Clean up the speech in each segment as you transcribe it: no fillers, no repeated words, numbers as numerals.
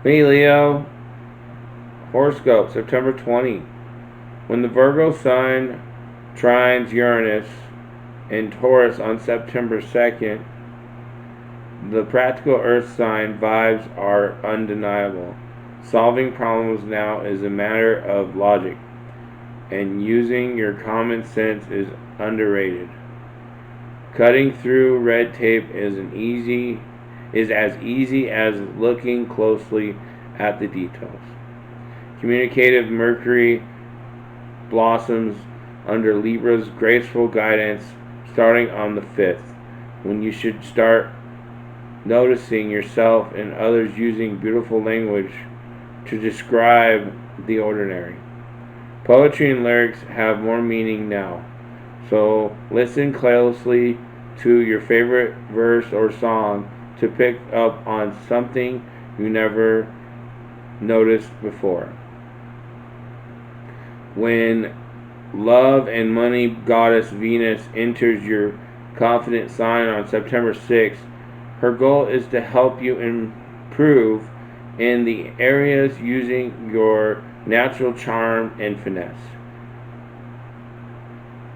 Hey Leo, Horoscope, September 20. When the Virgo sign trines Uranus in Taurus on September 2nd, the practical earth sign vibes are undeniable. Solving problems now is a matter of logic, and using your common sense is underrated. Cutting through red tape is as easy as looking closely at the details. Communicative Mercury blossoms under Libra's graceful guidance starting on the 5th, when you should start noticing yourself and others using beautiful language to describe the ordinary. Poetry and lyrics have more meaning now, so listen closely to your favorite verse or song to pick up on something you never noticed before. When love and money goddess Venus enters your confident sign on September 6th, her goal is to help you improve in the areas using your natural charm and finesse.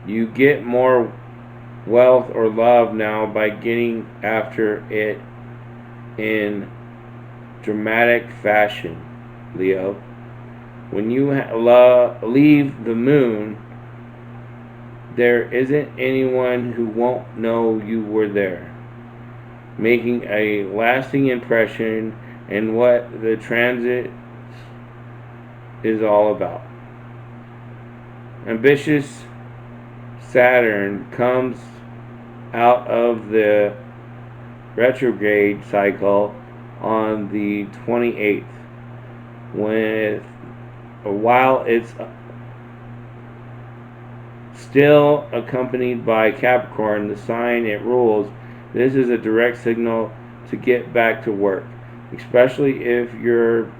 You get more wealth or love now by getting after it in dramatic fashion, Leo. When you leave the moon, there isn't anyone who won't know you were there, making a lasting impression in what the transit is all about. Ambitious Saturn comes out of the retrograde cycle on the 28th, with while it's still accompanied by Capricorn, the sign it rules. This is a direct signal to get back to work, especially if you've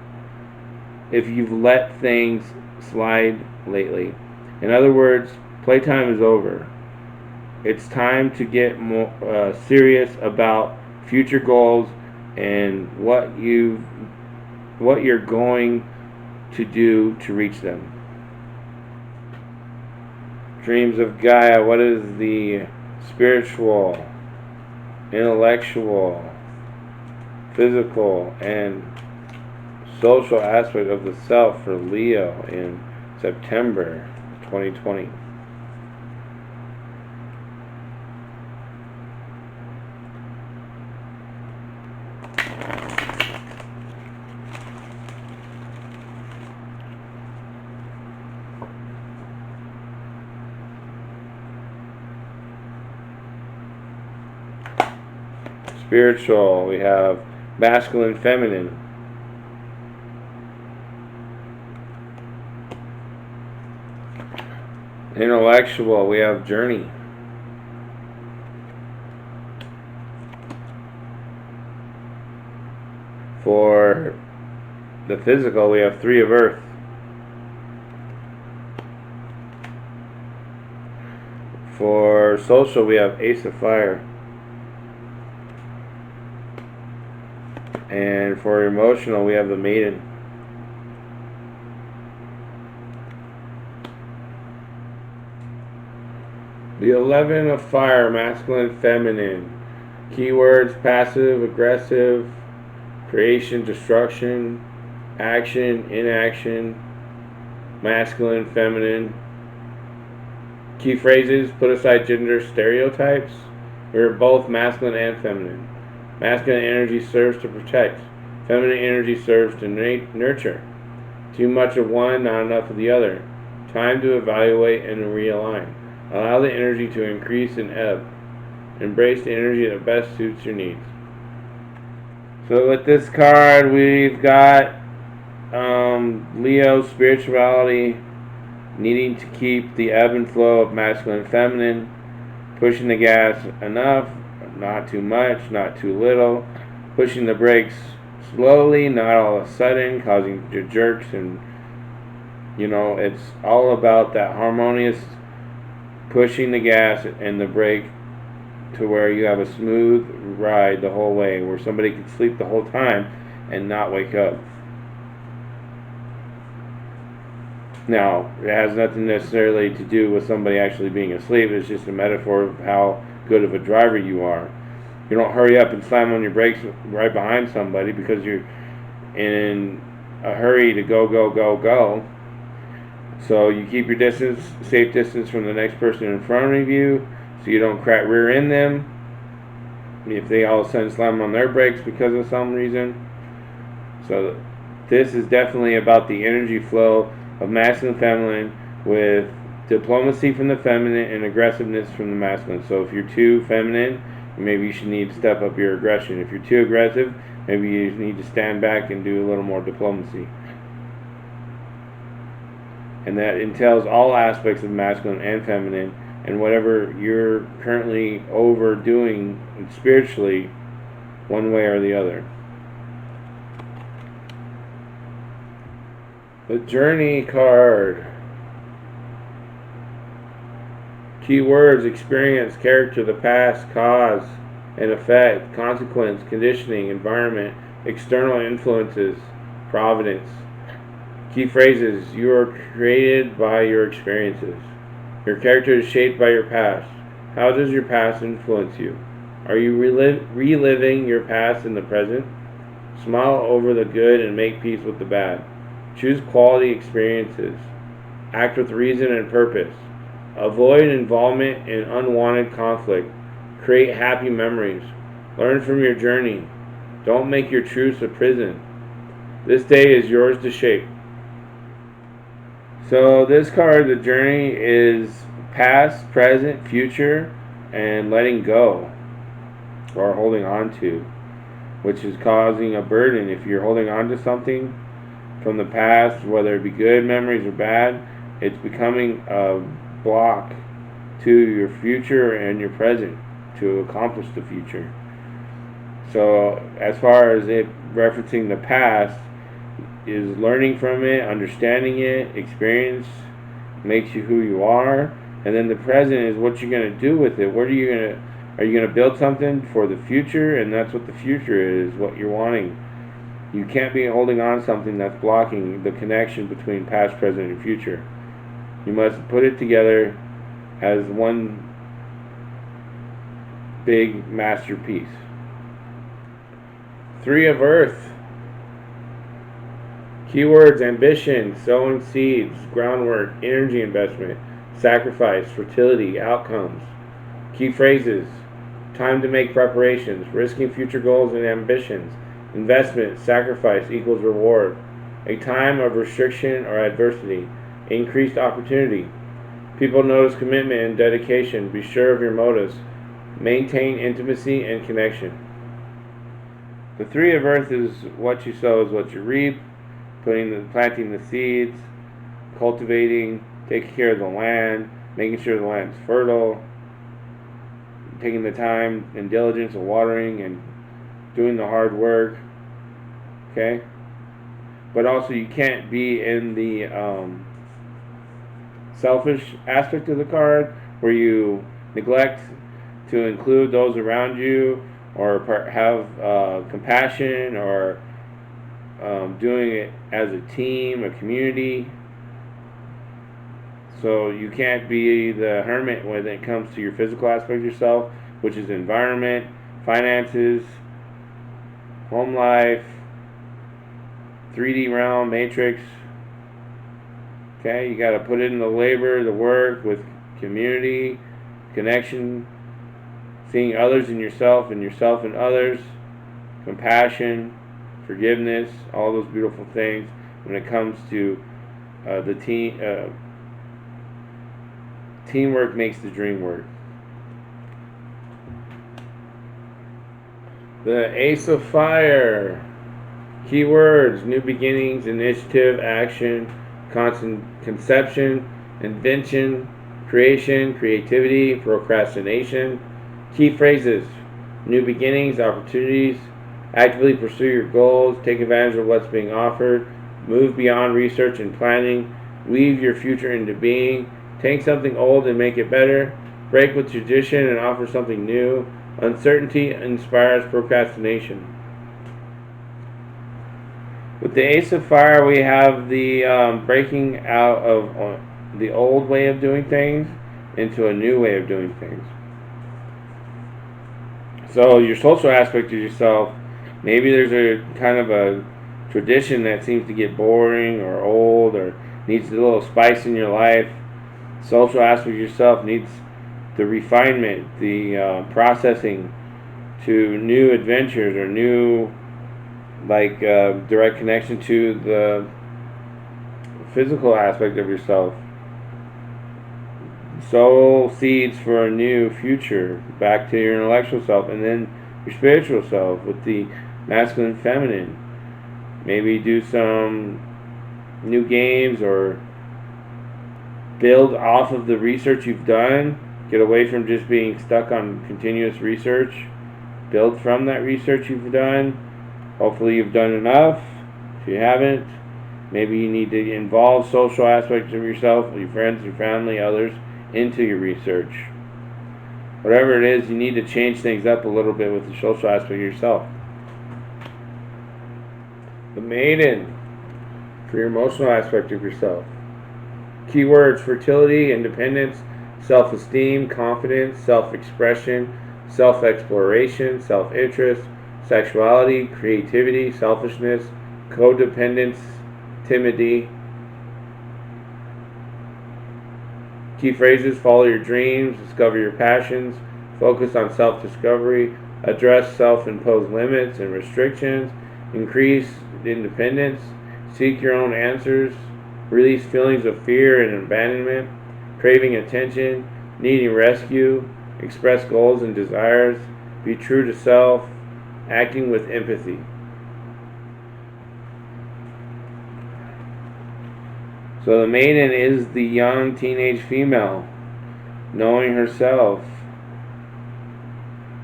let things slide lately. In other words, playtime is over. It's time to get more serious about future goals and what you're going to do to reach them. Dreams of Gaia. What is the spiritual, intellectual, physical, and social aspect of the self for Leo in September 2020? Spiritual, we have masculine, feminine. Intellectual, we have journey. For the physical, we have three of earth. For social, we have ace of fire. And for emotional, we have the maiden. The 11 of fire, masculine, feminine. Keywords: passive, aggressive, creation, destruction, action, inaction, masculine, feminine. Key phrases: put aside gender stereotypes. We're both masculine and feminine. Masculine energy serves to protect. Feminine energy serves to nurture. Too much of one, not enough of the other. Time to evaluate and realign. Allow the energy to increase and ebb. Embrace the energy that best suits your needs. So with this card, we've got Leo, spirituality, needing to keep the ebb and flow of masculine and feminine, pushing the gas enough, not too much, not too little, pushing the brakes slowly, not all of a sudden, causing jerks, and it's all about that harmonious pushing the gas and the brake to where you have a smooth ride the whole way, where somebody can sleep the whole time and not wake up. Now, it has nothing necessarily to do with somebody actually being asleep. It's just a metaphor of how good of a driver you are. You don't hurry up and slam on your brakes right behind somebody because you're in a hurry to go, go, go, go. So you keep your distance, safe distance from the next person in front of you, so you don't rear end them if they all of a sudden slam on their brakes because of some reason. So this is definitely about the energy flow of masculine and feminine, with diplomacy from the feminine and aggressiveness from the masculine. So if you're too feminine, maybe you should need to step up your aggression. If you're too aggressive, maybe you need to stand back and do a little more diplomacy. And that entails all aspects of masculine and feminine, and whatever you're currently overdoing spiritually, one way or the other. The Journey card. Keywords: experience, character, the past, cause and effect, consequence, conditioning, environment, external influences, providence. Key phrases: you are created by your experiences. Your character is shaped by your past. How does your past influence you? Are you reliving your past in the present? Smile over the good and make peace with the bad. Choose quality experiences. Act with reason and purpose. Avoid involvement in unwanted conflict. Create happy memories. Learn from your journey. Don't make your truths a prison. This day is yours to shape. So this card, the Journey, is past, present, future, and letting go or holding on to, which is causing a burden. If you're holding on to something from the past, whether it be good memories or bad, it's becoming a block to your future and your present to accomplish the future. So as far as it referencing the past, is learning from it, understanding it, experience makes you who you are, and then the present is what you're going to do with it. What are you going to build something for the future? And that's what the future is, what you're wanting. You can't be holding on to something that's blocking the connection between past, present, and future. You must put it together as one big masterpiece. Three of Earth. Keywords: ambition, sowing seeds, groundwork, energy investment, sacrifice, fertility, outcomes. Key phrases: time to make preparations, risking future goals and ambitions, investment, sacrifice equals reward, a time of restriction or adversity, increased opportunity. People notice commitment and dedication. Be sure of your motives. Maintain intimacy and connection. The Three of Earth is what you sow is what you reap. Planting the seeds, cultivating, taking care of the land, making sure the land's fertile, taking the time and diligence of watering and doing the hard work. Okay? But also you can't be in the selfish aspect of the card where you neglect to include those around you or have compassion or doing it as a team, a community. So you can't be the hermit when it comes to your physical aspect of yourself, which is environment, finances, home life, 3D realm, matrix. Okay, you got to put in the labor, the work with community, connection, seeing others in yourself and yourself in others, compassion, forgiveness, all those beautiful things when it comes to the team. Teamwork makes the dream work. The Ace of Fire. Keywords: new beginnings, initiative, action, conception, invention, creation, creativity, procrastination. Key phrases: new beginnings, opportunities, actively pursue your goals, take advantage of what's being offered, move beyond research and planning, weave your future into being, take something old and make it better, break with tradition and offer something new. Uncertainty inspires procrastination. With With the Ace of Fire, we have the breaking out of the old way of doing things into a new way of doing things. So your social aspect of yourself, maybe there's a kind of a tradition that seems to get boring or old or needs a little spice in your life. Social aspect of yourself needs the refinement, the processing to new adventures or new direct connection to the physical aspect of yourself. Sow seeds for a new future back to your intellectual self, and then your spiritual self with the masculine and feminine. Maybe do some new games or build off of the research you've done. Get away from just being stuck on continuous research. Build from that research you've done. Hopefully you've done enough. If you haven't, maybe you need to involve social aspects of yourself, your friends, your family, others, into your research. Whatever it is, you need to change things up a little bit with the social aspect of yourself. The Maiden, for your emotional aspect of yourself. Keywords: fertility, independence, self-esteem, confidence, self-expression, self-exploration, self-interest, sexuality, creativity, selfishness, codependence, timidity. Key phrases: follow your dreams, discover your passions, focus on self-discovery, address self-imposed limits and restrictions, increase independence, seek your own answers, release feelings of fear and abandonment, craving attention, needing rescue, express goals and desires, be true to self, acting with empathy. So the Maiden is the young teenage female, knowing herself,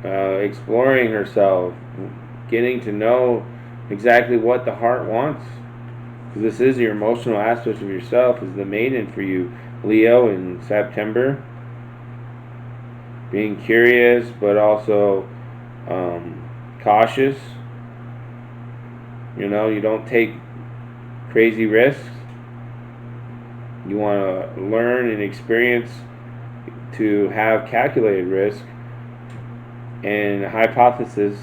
exploring herself, getting to know exactly what the heart wants. Because this is your emotional aspect of yourself, is the Maiden for you, Leo, in September. Being curious, but also cautious. You know, you don't take crazy risks. You want to learn and experience to have calculated risk and hypothesis,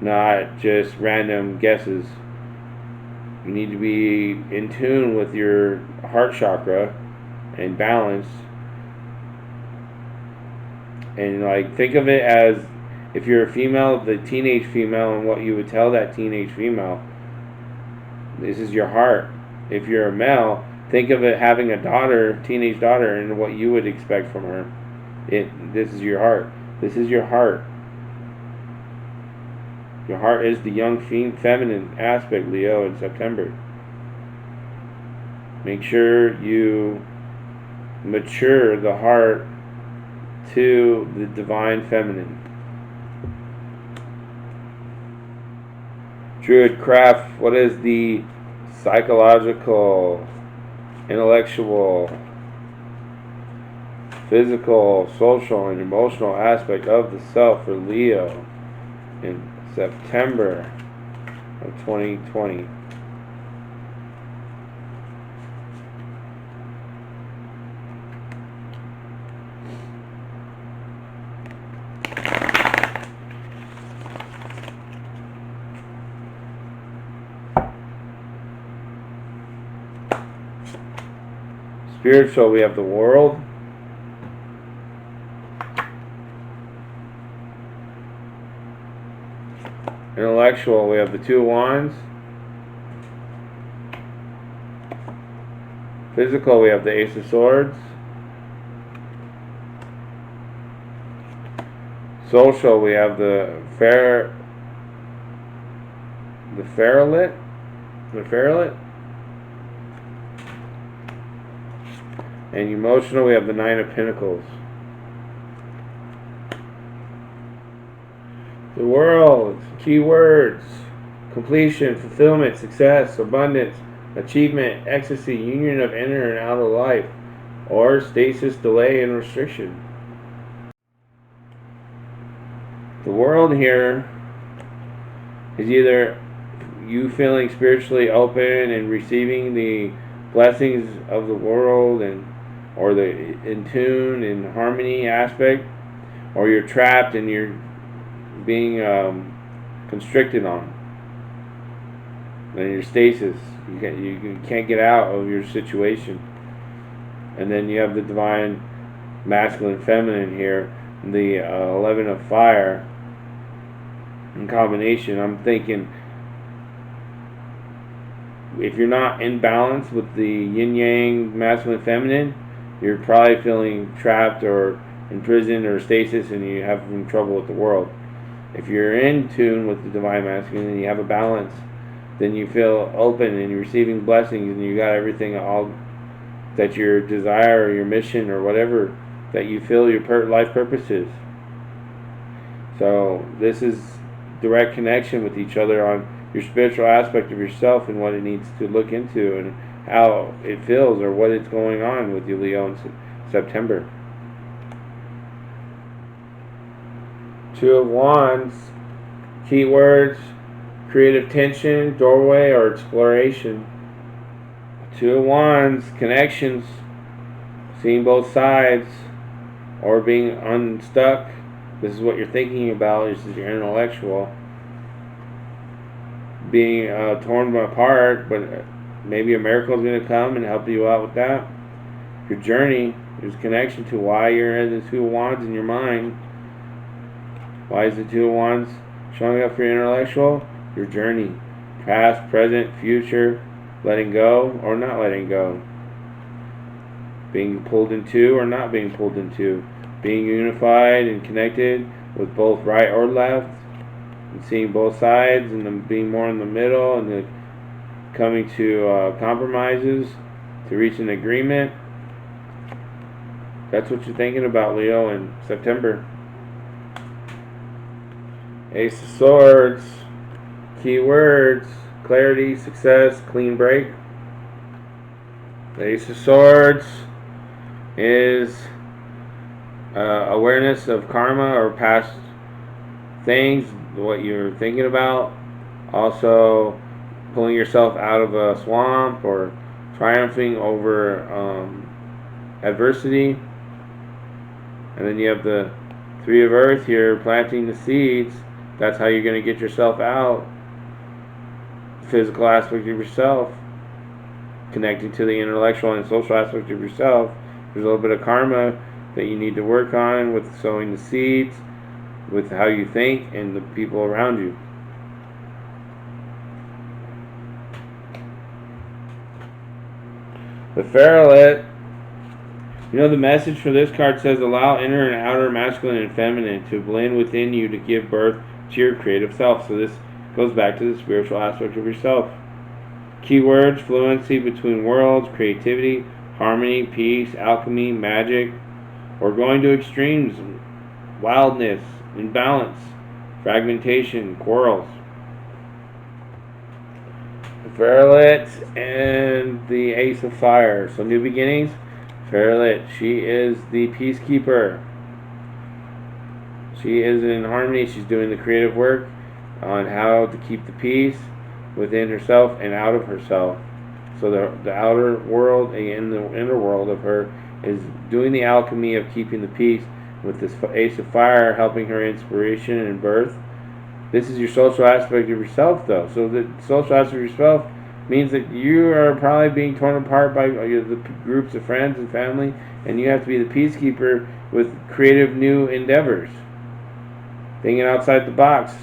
not just random guesses. You need to be in tune with your heart chakra and balance. And think of it as, if you're a female, the teenage female, and what you would tell that teenage female. This is your heart. If you're a male, think of it having a daughter, teenage daughter, and what you would expect from her. This is your heart. This is your heart. Your heart is the young feminine aspect, Leo, in September. Make sure you mature the heart to the divine feminine. Druid craft, what is the psychological, intellectual, physical, social, and emotional aspect of the self for Leo in September of 2020? Spiritual, we have the World. Intellectual, we have the Two of Wands. Physical, we have the Ace of Swords. Social, we have the Ferret. And emotional, we have the Nine of Pentacles. The World, keywords: completion, fulfillment, success, abundance, achievement, ecstasy, union of inner and outer life, or stasis, delay, and restriction. The World here is either you feeling spiritually open and receiving the blessings of the world, and or the in tune and harmony aspect, or you're trapped and you're being constricted on, and your stasis. You can't get out of your situation. And then you have the divine masculine feminine here, the 11 of fire in combination. I'm thinking if you're not in balance with the yin yang masculine feminine, you're probably feeling trapped or imprisoned or stasis, and you're having trouble with the world. If you're in tune with the divine masculine and you have a balance, then you feel open and you're receiving blessings, and you got everything all that your desire or your mission or whatever that you feel your life purpose is. So this is direct connection with each other on your spiritual aspect of yourself and what it needs to look into and how it feels or what is going on with you, Leo, in September. Two of Wands, keywords, creative tension, doorway, or exploration. Two of Wands, connections, seeing both sides, or being unstuck. This is what you're thinking about. This is your intellectual. Being torn apart, but maybe a miracle is going to come and help you out with that. Your journey, there's connection to why you're in the Two of Wands in your mind. Why is the Two of Wands showing up for your intellectual? Your journey. Past, present, future, letting go or not letting go. Being pulled into or not being pulled into. Being unified and connected with both right or left. And seeing both sides and then being more in the middle, and then coming to compromises to reach an agreement. That's what you're thinking about, Leo, in September. Ace of Swords, keywords, clarity, success, clean break. The Ace of Swords is awareness of karma or past things, what you're thinking about. Also, pulling yourself out of a swamp or triumphing over adversity. And then you have the Three of Earth here, planting the seeds. That's how you're going to get yourself out. Physical aspect of yourself, connecting to the intellectual and social aspect of yourself. There's a little bit of karma that you need to work on with sowing the seeds, with how you think and the people around you. The Pharaoh. You know, the message for this card says, allow inner and outer masculine and feminine to blend within you to give birth to your creative self. So this goes back to the spiritual aspect of yourself. Keywords, fluency between worlds, creativity, harmony, peace, alchemy, magic, or going to extremes, wildness, imbalance, fragmentation, quarrels. The Pharaoh and the Ace of Fire. So new beginnings. Pharaoh, she is the peacekeeper. She is in harmony. She's doing the creative work on how to keep the peace within herself and out of herself. So the outer world and the inner world of her is doing the alchemy of keeping the peace, with this Ace of Fire helping her inspiration and birth. This is your social aspect of yourself, though. So the social aspect of yourself means that you are probably being torn apart by the groups of friends and family, and you have to be the peacekeeper with creative new endeavors, thinking outside the box,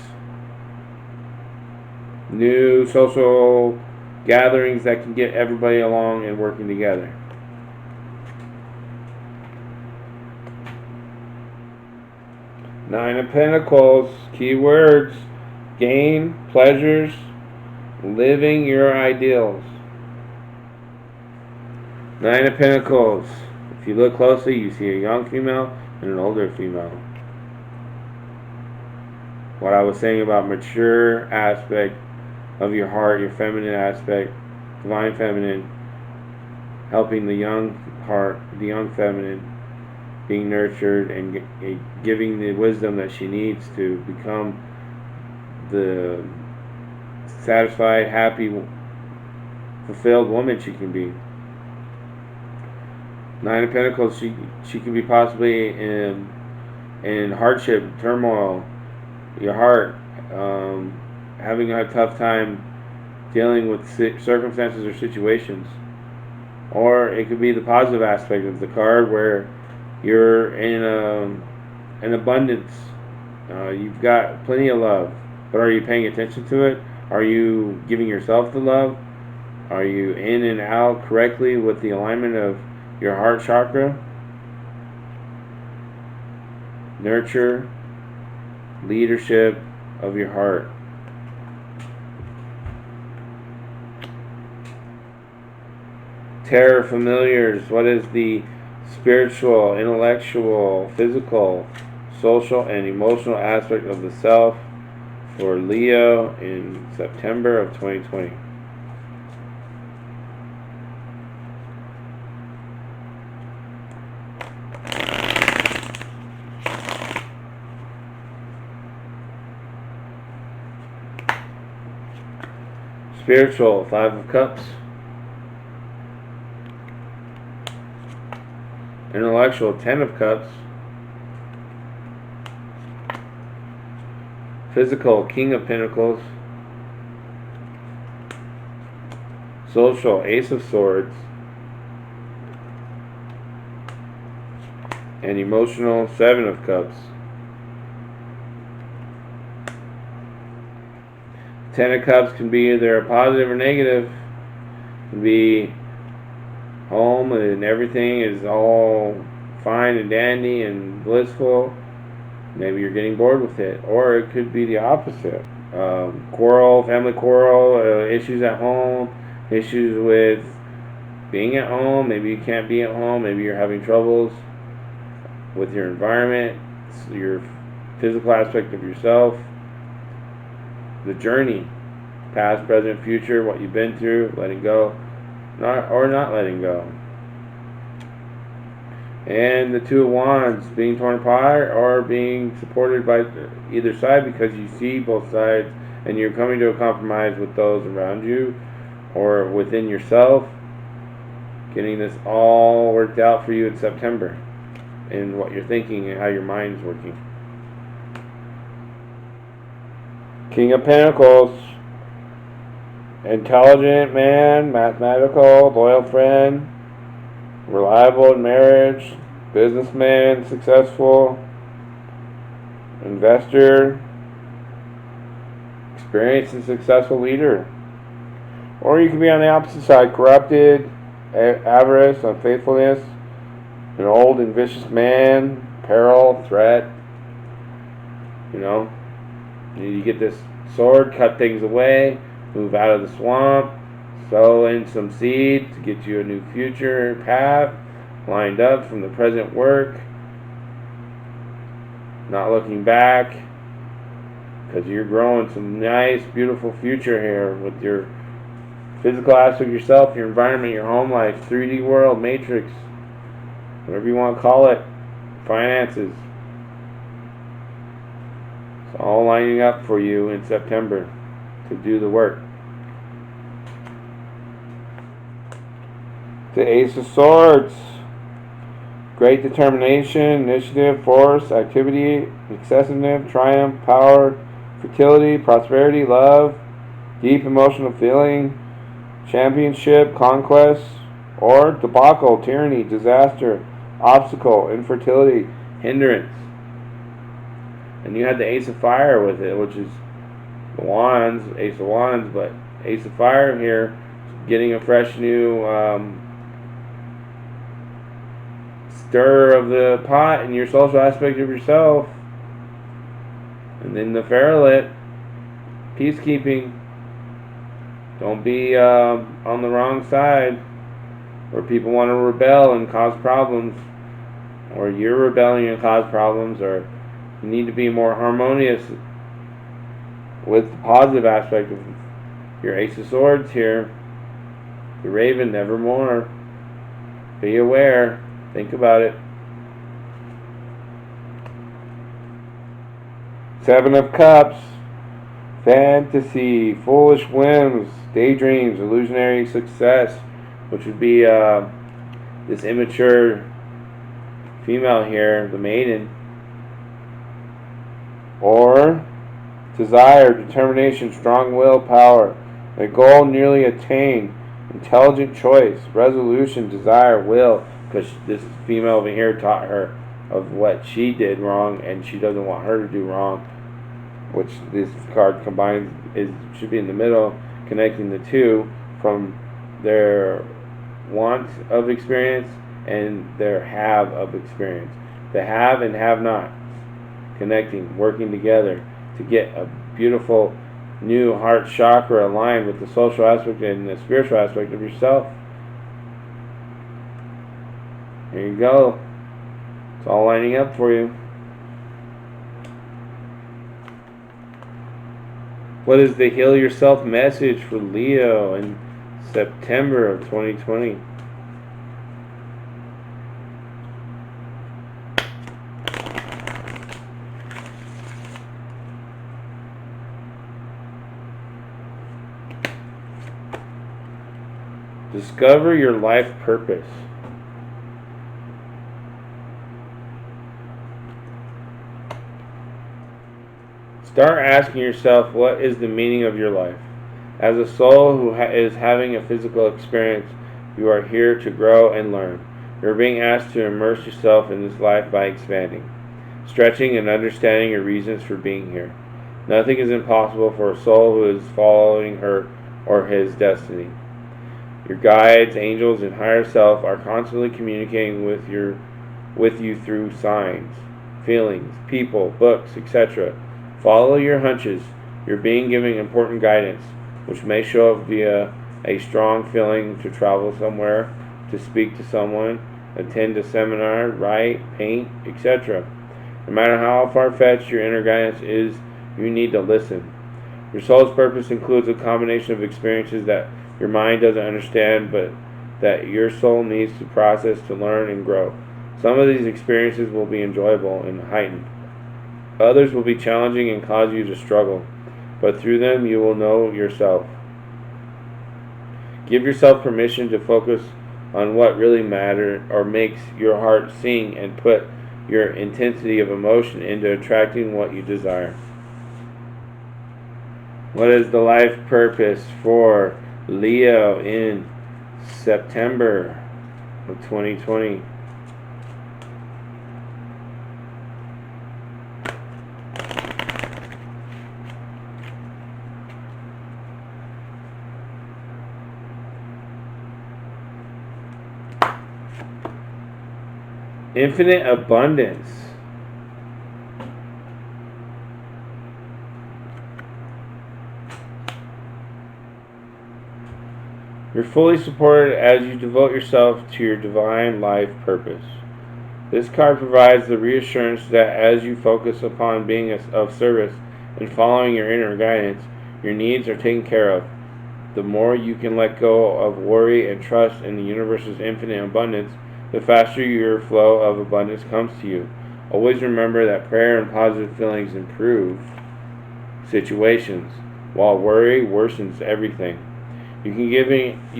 new social gatherings that can get everybody along and working together. Nine of Pentacles, keywords, gain, pleasures, living your ideals. Nine of Pentacles. If you look closely, you see a young female and an older female. What I was saying about mature aspect of your heart, your feminine aspect, divine feminine, helping the young heart, the young feminine, being nurtured and giving the wisdom that she needs to become the satisfied, happy, fulfilled woman she can be. Nine of Pentacles, she can be possibly in hardship, turmoil, your heart, having a tough time dealing with circumstances or situations. Or it could be the positive aspect of the card where you're in an abundance. You've got plenty of love, but are you paying attention to it? Are you giving yourself the love? Are you in and out correctly with the alignment of your heart chakra? Nurture, leadership of your heart. Terror familiars. What is the spiritual, intellectual, physical, social, and emotional aspect of the self for Leo in September of 2020? Spiritual, Five of Cups. Intellectual, Ten of Cups. Physical, King of Pentacles. Social, Ace of Swords. And emotional, Seven of Cups. Ten of Cups can be either a positive or negative. It can be home and everything is all fine and dandy and blissful. Maybe you're getting bored with it. Or it could be the opposite. Quarrel, family quarrel, issues at home, issues with being at home. Maybe you can't be at home. Maybe you're having troubles with your environment, your physical aspect of yourself. The journey, past, present, future, what you've been through, letting go, not letting go. And the Two of Wands, being torn apart or being supported by either side because you see both sides and you're coming to a compromise with those around you or within yourself, getting this all worked out for you in September and what you're thinking and how your mind's working. King of Pentacles, intelligent man, mathematical, loyal friend, reliable in marriage, businessman, successful, investor, experienced and successful leader. Or you can be on the opposite side, corrupted, avarice, unfaithfulness, an old and vicious man, peril, threat. You get this sword, cut things away, move out of the swamp, sow in some seed to get you a new future path lined up from the present work. Not looking back, because you're growing some nice, beautiful future here with your physical aspect of yourself, your environment, your home life, 3D world, matrix, whatever you want to call it, finances. It's all lining up for you in September to do the work. The Ace of Swords. Great determination, initiative, force, activity, excessiveness, triumph, power, fertility, prosperity, love, deep emotional feeling, championship, conquest, or debacle, tyranny, disaster, obstacle, infertility, hindrance. And you had the Ace of Fire with it, which is the Wands, Ace of Wands, but Ace of Fire here, getting a fresh new stir of the pot in your social aspect of yourself. And then the Pharaoh, peacekeeping. Don't be on the wrong side where people want to rebel and cause problems, or you're rebelling and cause problems, or you need to be more harmonious with the positive aspect of your Ace of Swords here. The Raven, nevermore. Be aware. Think about it. Seven of Cups. Fantasy, foolish whims, daydreams, illusionary success, which would be this immature female here, the maiden. Or desire, determination, strong will, power, a goal nearly attained, intelligent choice, resolution, desire, will, because this female over here taught her of what she did wrong and she doesn't want her to do wrong, which this card combines should be in the middle, connecting the two from their want of experience and their have of experience. The have and have not connecting, working together to get a beautiful new heart chakra aligned with the social aspect and the spiritual aspect of yourself. There you go. It's all lining up for you. What is the Heal Yourself message for Leo in September of 2020? Discover your life purpose. Start asking yourself, what is the meaning of your life? As a soul who is having a physical experience, you are here to grow and learn. You are being asked to immerse yourself in this life by expanding, stretching, and understanding your reasons for being here. Nothing is impossible for a soul who is following her or his destiny. Your guides, angels, and higher self are constantly communicating with you through signs, feelings, people, books, etc. Follow your hunches. You're being given important guidance, which may show up via a strong feeling to travel somewhere, to speak to someone, attend a seminar, write, paint, etc. No matter how far-fetched your inner guidance is, you need to listen. Your soul's purpose includes a combination of experiences that your mind doesn't understand, but that your soul needs to process to learn and grow. Some of these experiences will be enjoyable and heightened. Others will be challenging and cause you to struggle, but through them you will know yourself. Give yourself permission to focus on what really matters or makes your heart sing, and put your intensity of emotion into attracting what you desire. What is the life purpose for Leo in September of 2020? Infinite abundance. You're fully supported as you devote yourself to your divine life purpose. This card provides the reassurance that as you focus upon being of service and following your inner guidance, your needs are taken care of. The more you can let go of worry and trust in the universe's infinite abundance, the faster your flow of abundance comes to you. Always remember that prayer and positive feelings improve situations, while worry worsens everything. You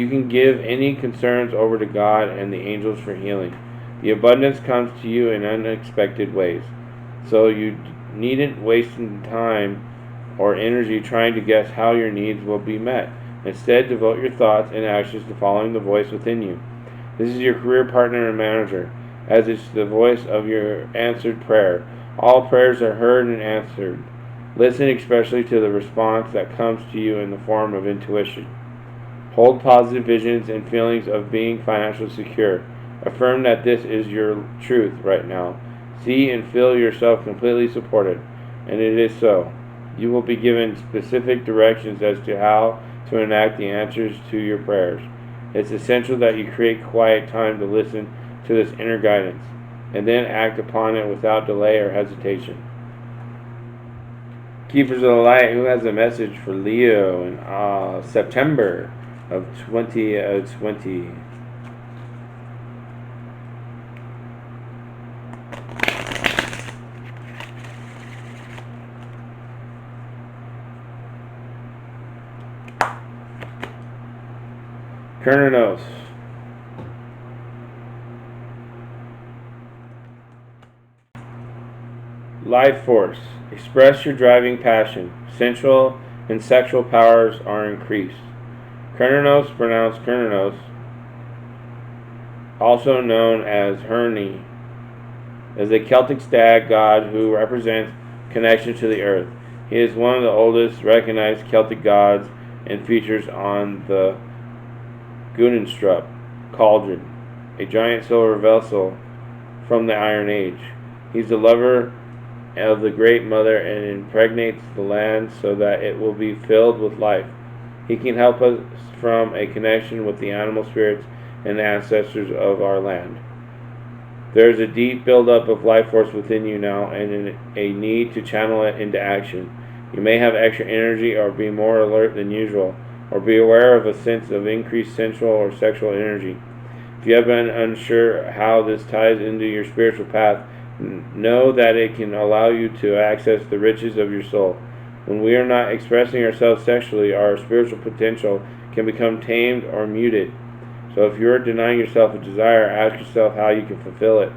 can give any concerns over to God and the angels for healing. The abundance comes to you in unexpected ways, so you needn't waste time or energy trying to guess how your needs will be met. Instead, devote your thoughts and actions to following the voice within you. This is your career partner and manager, as it's the voice of your answered prayer. All prayers are heard and answered. Listen especially to the response that comes to you in the form of intuition. Hold positive visions and feelings of being financially secure. Affirm that this is your truth right now. See and feel yourself completely supported, and it is so. You will be given specific directions as to how to enact the answers to your prayers. It's essential that you create quiet time to listen to this inner guidance, and then act upon it without delay or hesitation. Keepers of the Light, who has a message for Leo in September of 2020? Uranus. Life force. Express your driving passion. Sensual and sexual powers are increased. Uranus, pronounced Uranus, also known as Herni, is a Celtic stag god who represents connection to the earth. He is one of the oldest recognized Celtic gods and features on the Gunenstrup cauldron, a giant silver vessel from the Iron Age. He's the lover of the Great Mother and impregnates the land so that it will be filled with life. He can help us from a connection with the animal spirits and the ancestors of our land. There is a deep buildup of life force within you now and a need to channel it into action. You may have extra energy or be more alert than usual, or be aware of a sense of increased sensual or sexual energy. If you have been unsure how this ties into your spiritual path, know that it can allow you to access the riches of your soul. When we are not expressing ourselves sexually, our spiritual potential can become tamed or muted. So if you are denying yourself a desire, ask yourself how you can fulfill it.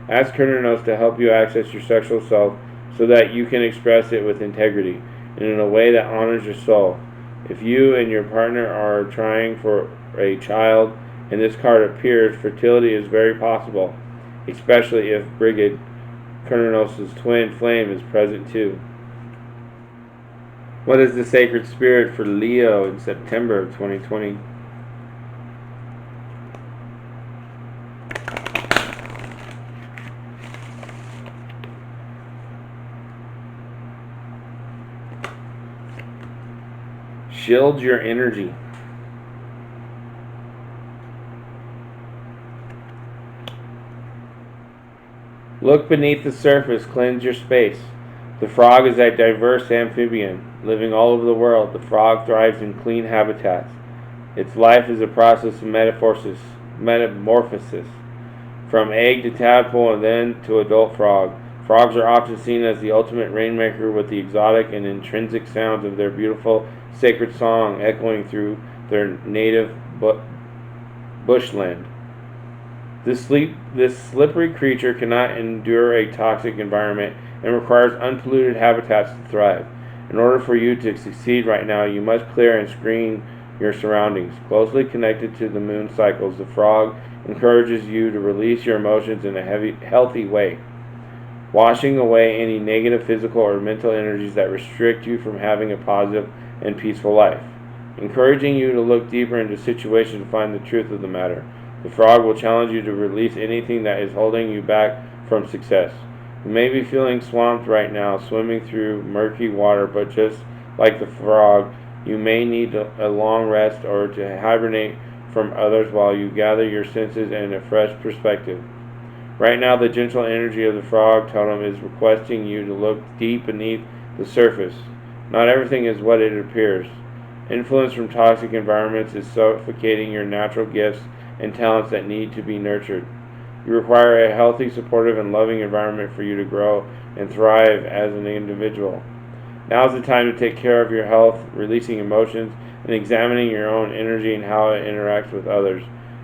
Ask Uranus to help you access your sexual self so that you can express it with integrity and in a way that honors your soul. If you and your partner are trying for a child and this card appears, fertility is very possible, especially if Brigid, Uranus' twin flame, is present too. What is the sacred spirit for Leo in September of 2020? Shield your energy. Look beneath the surface, cleanse your space. The frog is a diverse amphibian, living all over the world. The frog thrives in clean habitats. Its life is a process of metamorphosis, from egg to tadpole and then to adult frog. Frogs are often seen as the ultimate rainmaker, with the exotic and intrinsic sounds of their beautiful sacred song echoing through their native bushland. This slippery creature cannot endure a toxic environment and requires unpolluted habitats to thrive. In order for you to succeed right now, you must clear and screen your surroundings. Closely connected to the moon cycles, the frog encourages you to release your emotions in a healthy way, washing away any negative physical or mental energies that restrict you from having a positive and peaceful life, encouraging you to look deeper into situations to find the truth of the matter. The frog will challenge you to release anything that is holding you back from success. You may be feeling swamped right now, swimming through murky water, but just like the frog, you may need a long rest or to hibernate from others while you gather your senses and a fresh perspective. Right now, the gentle energy of the frog totem is requesting you to look deep beneath the surface. Not everything is what it appears. Influence from toxic environments is suffocating your natural gifts and talents that need to be nurtured. You require a healthy, supportive, and loving environment for you to grow and thrive as an individual. Now is the time to take care of your health, releasing emotions, and examining your own energy and how it interacts with others.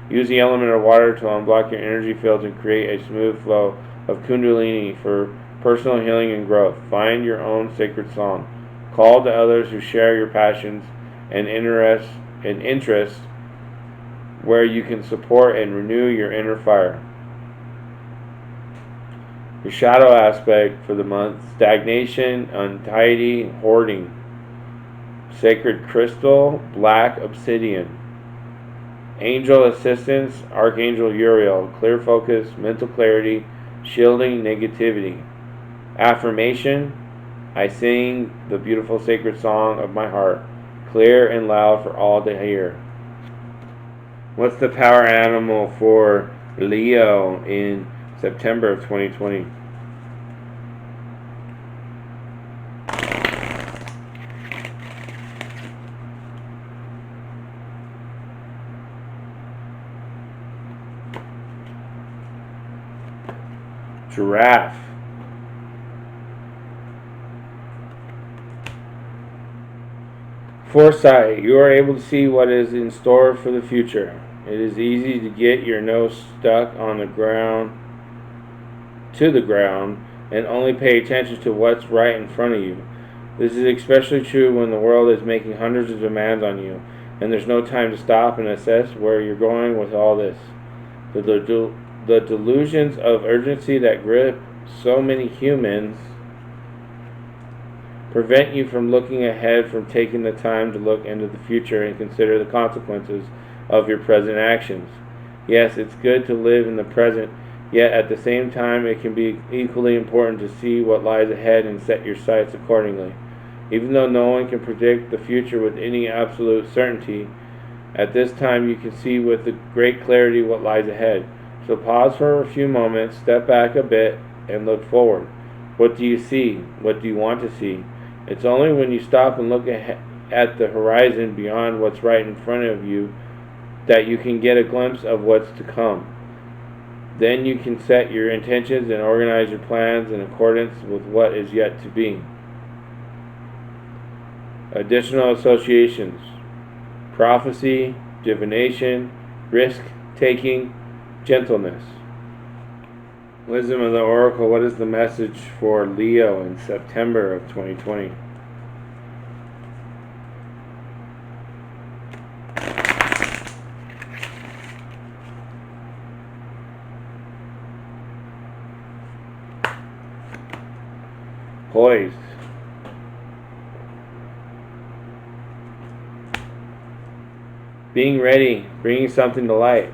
Use the element of water to unblock your energy fields and create a smooth flow of Kundalini for personal healing and growth. Find your own sacred song. Call to others who share your passions and interests where you can support and renew your inner fire. Your shadow aspect for the month: stagnation, untidy, hoarding. Sacred crystal, black obsidian. Angel assistance, Archangel Uriel, clear focus, mental clarity, shielding negativity. Affirmation: I sing the beautiful sacred song of my heart, clear and loud for all to hear. What's the power animal for Leo in September of 2020? Giraffe. Foresight. You are able to see what is in store for the future. It is easy to get your nose stuck on the ground, to the ground, and only pay attention to what's right in front of you. This is especially true when the world is making hundreds of demands on you, and there's no time to stop and assess where you're going with all this. The delusions of urgency that grip so many humans prevent you from looking ahead, from taking the time to look into the future and consider the consequences of your present actions. Yes, it's good to live in the present, yet at the same time it can be equally important to see what lies ahead and set your sights accordingly. Even though no one can predict the future with any absolute certainty, at this time you can see with great clarity what lies ahead. So pause for a few moments, step back a bit, and look forward. What do you see? What do you want to see? It's only when you stop and look at the horizon beyond what's right in front of you that you can get a glimpse of what's to come. Then you can set your intentions and organize your plans in accordance with what is yet to be. Additional associations: prophecy, divination, risk-taking, gentleness. Wisdom of the Oracle. What is the message for Leo in September of 2020? Poised. Being ready, bringing something to light,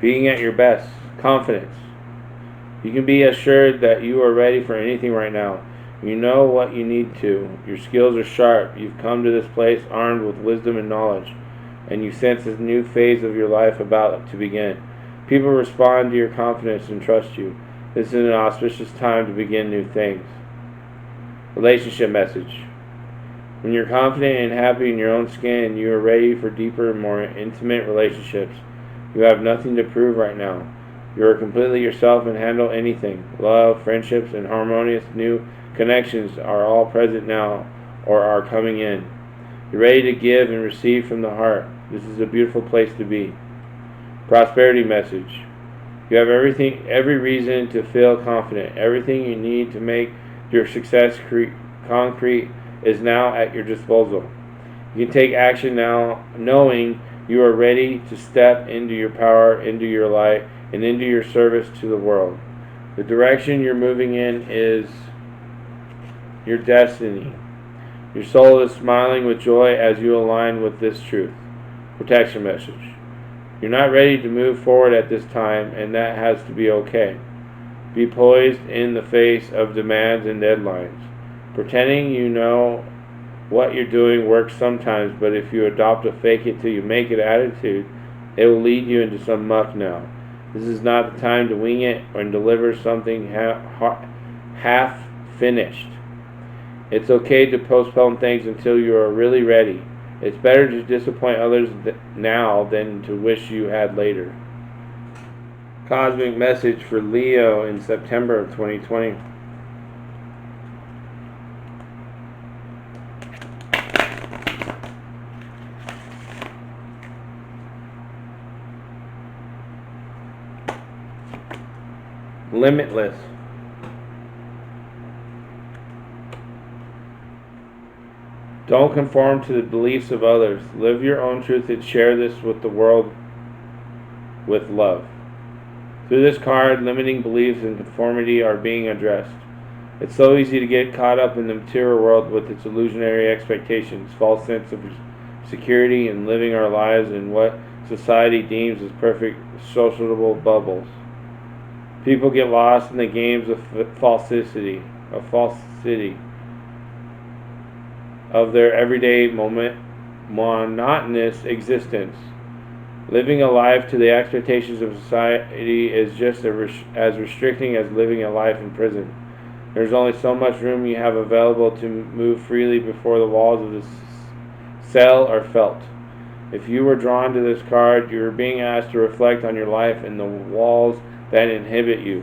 being at your best, confidence. You can be assured that you are ready for anything right now. You know what you need to. Your skills are sharp. You've come to this place armed with wisdom and knowledge, and you sense this new phase of your life about to begin. People respond to your confidence and trust you. This is an auspicious time to begin new things. Relationship message. When you're confident and happy in your own skin, you are ready for deeper, more intimate relationships. You have nothing to prove right now. You are completely yourself and handle anything. Love, friendships, and harmonious new connections are all present now or are coming in. You're ready to give and receive from the heart. This is a beautiful place to be. Prosperity message. You have every reason to feel confident. Everything you need to make your success concrete is now at your disposal. You can take action now, knowing you are ready to step into your power, into your light, and into your service to the world. The direction you're moving in is your destiny. Your soul is smiling with joy as you align with this truth. Protection message. You're not ready to move forward at this time, and that has to be okay. Be poised in the face of demands and deadlines. Pretending you know what you're doing works sometimes, but if you adopt a fake it till you make it attitude, it will lead you into some muck now. This is not the time to wing it or deliver something half finished. It's okay to postpone things until you are really ready. It's better to disappoint others now than to wish you had later. Cosmic message for Leo in September of 2020. Limitless. Don't conform to the beliefs of others. Live your own truth and share this with the world with love. Through this card, limiting beliefs and conformity are being addressed. It's so easy to get caught up in the material world with its illusionary expectations, false sense of security, and living our lives in what society deems as perfect sociable bubbles. People get lost in the games of falsity of their everyday monotonous existence. Living a life to the expectations of society is just as restricting as living a life in prison. There's only so much room you have available to move freely before the walls of the cell are felt. If you were drawn to this card, you are being asked to reflect on your life and the walls that inhibit you.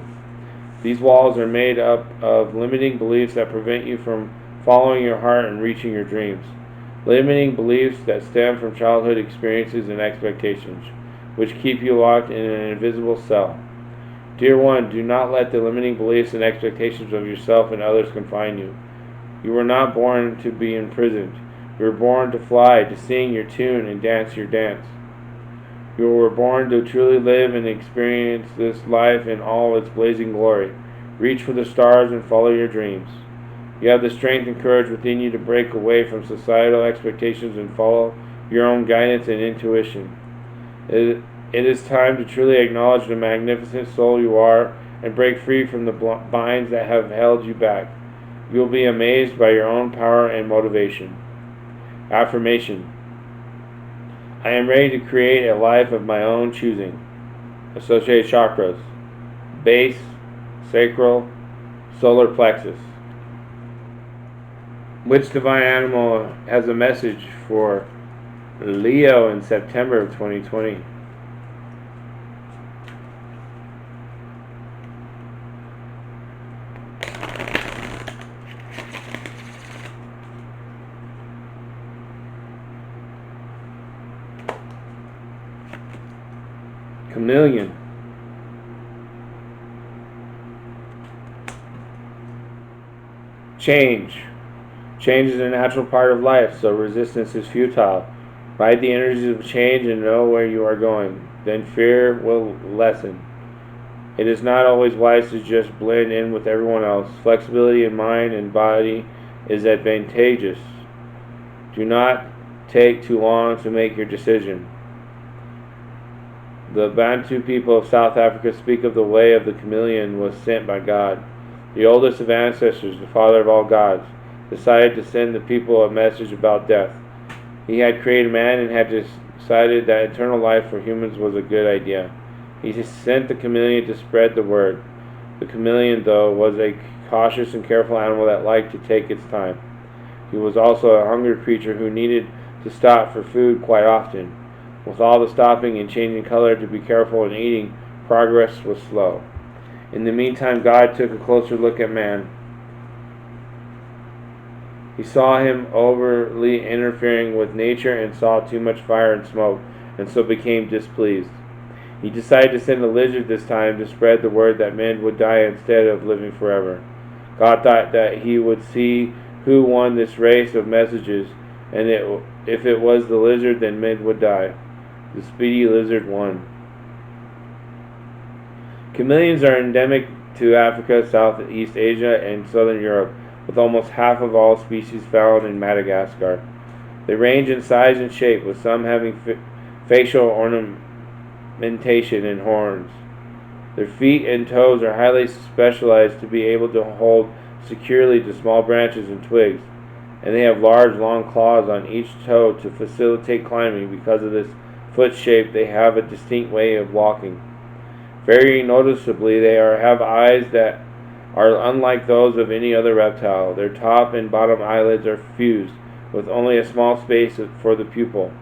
These walls are made up of limiting beliefs that prevent you from following your heart and reaching your dreams. limiting beliefs that stem from childhood experiences and expectations, which keep you locked in an invisible cell. Dear one, do not let the limiting beliefs and expectations of yourself and others confine you. You were not born to be imprisoned. You were born to fly, to sing your tune and dance your dance. You were born to truly live and experience this life in all its blazing glory. Reach for the stars and follow your dreams. You have the strength and courage within you to break away from societal expectations and follow your own guidance and intuition. It is time to truly acknowledge the magnificent soul you are and break free from the binds that have held you back. You will be amazed by your own power and motivation. Affirmation. I am ready to create a life of my own choosing. Associated chakras: base, sacral, solar plexus. Which divine animal has a message for Leo in September of 2020? Chameleon. Change. Change is a natural part of life, so resistance is futile. Ride the energies of change and know where you are going. Then fear will lessen. It is not always wise to just blend in with everyone else. Flexibility in mind and body is advantageous. Do not take too long to make your decision. The Bantu people of South Africa speak of the way of the chameleon was sent by God. The oldest of ancestors, the father of all gods, decided to send the people a message about death. He had created man and had decided that eternal life for humans was a good idea. He sent the chameleon to spread the word. The chameleon, though, was a cautious and careful animal that liked to take its time. He was also a hungry creature who needed to stop for food quite often. With all the stopping and changing color to be careful in eating, progress was slow. In the meantime, God took a closer look at man. He saw him overly interfering with nature and saw too much fire and smoke, and so became displeased. He decided to send a lizard this time to spread the word that men would die instead of living forever. God thought that he would see who won this race of messages, and if it was the lizard, then men would die. The speedy lizard won. Chameleons are endemic to Africa, Southeast Asia, and Southern Europe, with almost half of all species found in Madagascar. They range in size and shape, with some having facial ornamentation and horns. Their feet and toes are highly specialized to be able to hold securely to small branches and twigs, and they have large, long claws on each toe to facilitate climbing. Because of this foot shape, they have a distinct way of walking. Very noticeably, they have eyes that are unlike those of any other reptile. Their top and bottom eyelids are fused, with only a small space for the pupil.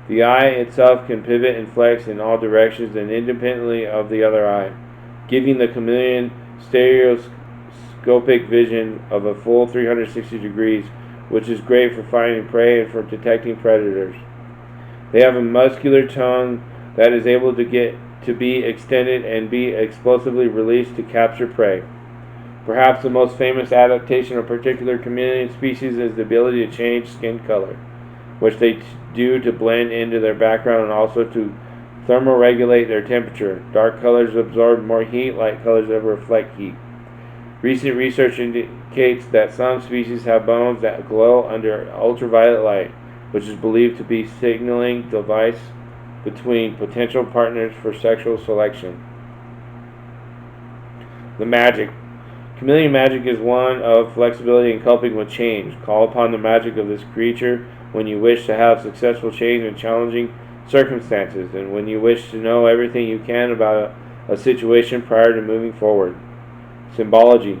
The eye itself can pivot and flex in all directions and independently of the other eye, giving the chameleon stereoscopic vision of a full 360 degrees, which is great for finding prey and for detecting predators. They have a muscular tongue that is able to be extended and be explosively released to capture prey. Perhaps the most famous adaptation of particular chameleon species is the ability to change skin color, which they do to blend into their background and also to thermoregulate their temperature. Dark colors absorb more heat, light colors reflect heat. Recent research indicates that some species have bones that glow under ultraviolet light, which is believed to be a signaling device between potential partners for sexual selection. The magic. Chameleon magic is one of flexibility and coping with change. Call upon the magic of this creature when you wish to have successful change in challenging circumstances, and when you wish to know everything you can about a situation prior to moving forward. Symbology.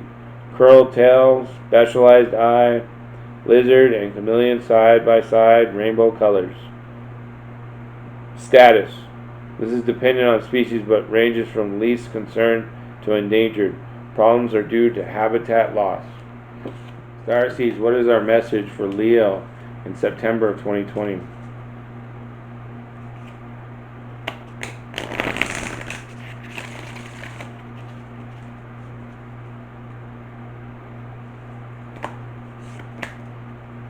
Curled tail, specialized eye, lizard and chameleon side by side, rainbow colors. Status. This is dependent on species but ranges from least concern to endangered. Problems are due to habitat loss. Starseeds, what is our message for Leo in September of 2020.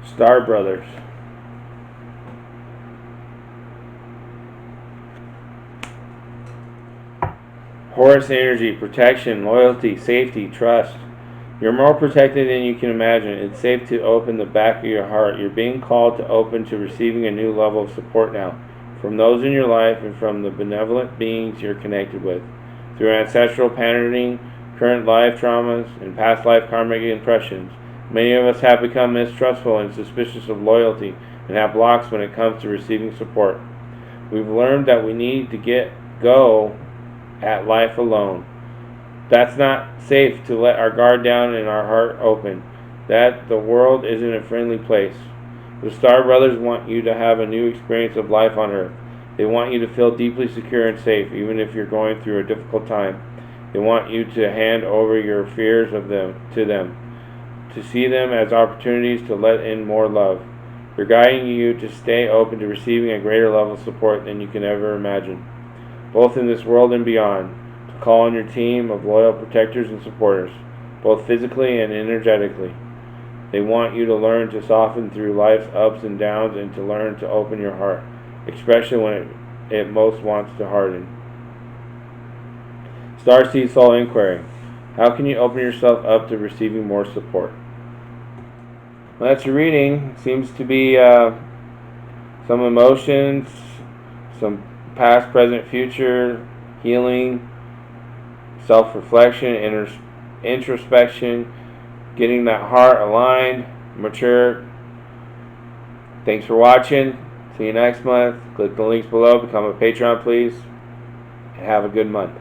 Star Brothers. Horus energy, protection, loyalty, safety, trust. You're more protected than you can imagine. It's safe to open the back of your heart. You're being called to open to receiving a new level of support now, from those in your life and from the benevolent beings you're connected with. Through ancestral parenting, current life traumas, and past life karmic impressions, many of us have become mistrustful and suspicious of loyalty and have blocks when it comes to receiving support. We've learned that we need to go at life alone. That's not safe to let our guard down and our heart open. That the world isn't a friendly place. The Star Brothers want you to have a new experience of life on Earth. They want you to feel deeply secure and safe, even if you're going through a difficult time. They want you to hand over your fears to them, to see them as opportunities to let in more love. They're guiding you to stay open to receiving a greater level of support than you can ever imagine, both in this world and beyond. To call on your team of loyal protectors and supporters, both physically and energetically. They want you to learn to soften through life's ups and downs and to learn to open your heart, especially when it most wants to harden. Starseed Soul Inquiry. How can you open yourself up to receiving more support? Well, that's your reading. Seems to be some emotions, some past, present, future, healing, self-reflection, introspection, getting that heart aligned, mature. Thanks for watching. See you next month. Click the links below. Become a Patreon, please. And have a good month.